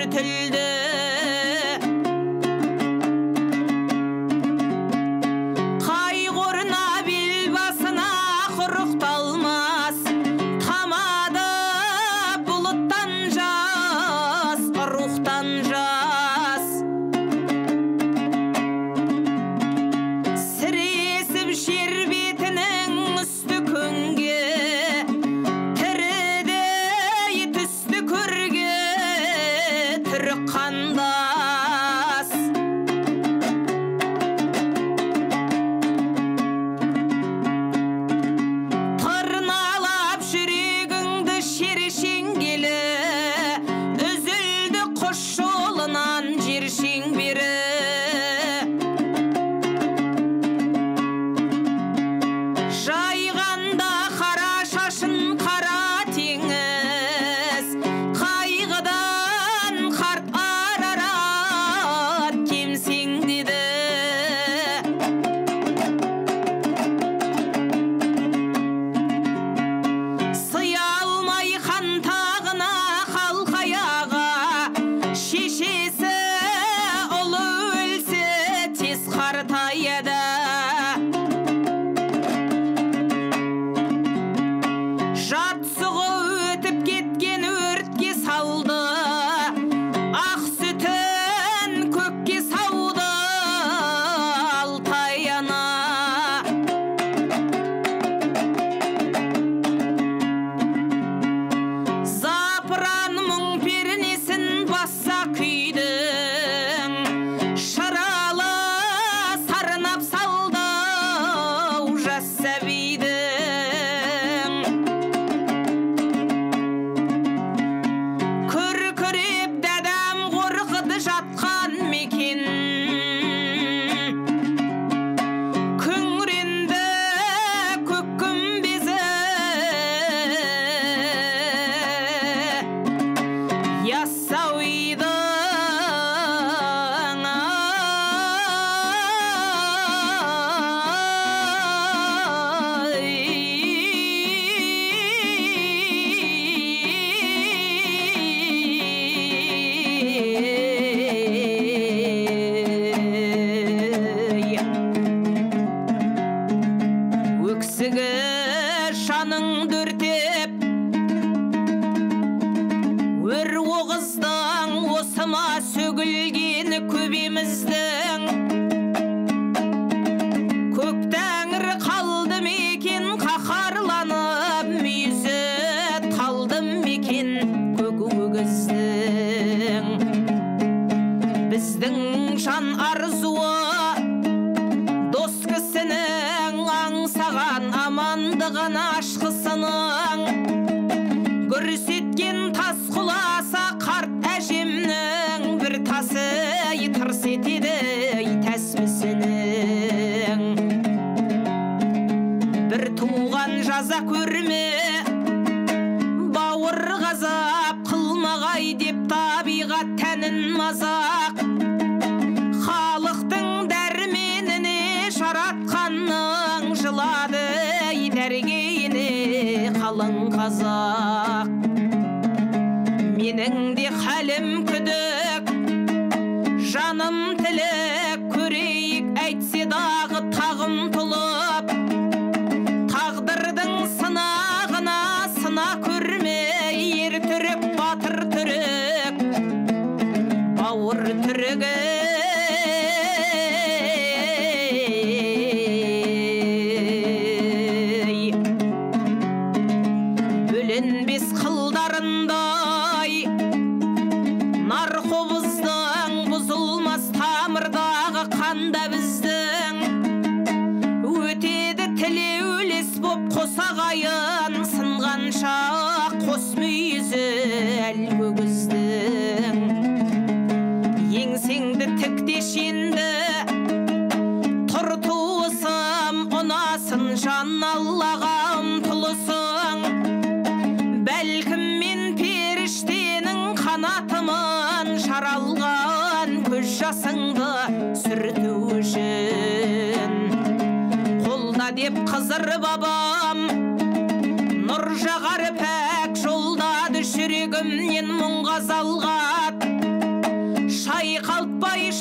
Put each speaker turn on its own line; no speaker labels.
күтілді. Қайғырна бел басына құрықталмас, тамады бұлыттан жас, рухтан жас. Сіресіп жер бетінің үсті күнге, тірідей түсті көрге, түрік қандас. Тырналап жүрегіңді шершеңгелі, үзілді құш жолынан жер шеңбері. Жайғанда қара шашын қара теңіз, қайғыдан қарт Арарат кемсеңдеді. Сыя алмай хан тағына қалқаяға, шешесі ұлы өлсе тез қартаяды. Жатсығы өтіп кеткен өртке салды, ақ сүтін көкке сауды Алтай ана. Запыран мұң пернесін баса күйдің, шыралы сарнап салды жас сәбидің. Күркіреп дәдәм қорқыды жатқан мекен, күңіренді көк күмбезі. Яссауидың өксігі жаның дүртеп, өр оғыздың осыма сөгілгені көбеміздің. Көк тәңір қалды мекен қаһарланып, мүйізі талды мекен көк өгіздің. Біздің жан арзуы дос кісінің, аңсаған амандығын ашқысының. Көрсеткен тас құласа қарт әжемнің, бір тасы тырс етеді тәсмісінің. Бір туған жаза көрме, бауыр ғазап қылмағай деп табиғат тәнін мазақ. Халықтың дәрменіне жаратқанның, жылады дәргейіне қалың қазақ. Менің де хәлім күдік, жаным тілік, көрейік әйтсе дағы тағым тұлып. Тағдырдың сынағына сына көрме, ер түрік, батыр түрік, бауыр түрігі. Бөленбес қылдарындай нарқобыздың, бұзылмас тамырдағы қанда біздің. Өтеді тілеулес боп қосағайын, сынғанша қос мүйізі әл көгіздің. Еңсеңді тіктешенді тұр туысым, ұнасын жан Аллаға ұмтылысың. Бәлкім мен періштенің қанатымын, жаралған көз жасыңды сүрту үшін. Қолда деп қызыр бабам, нұр жағар пәк жолдады жүрегімнен мұңға залғат. қалтпай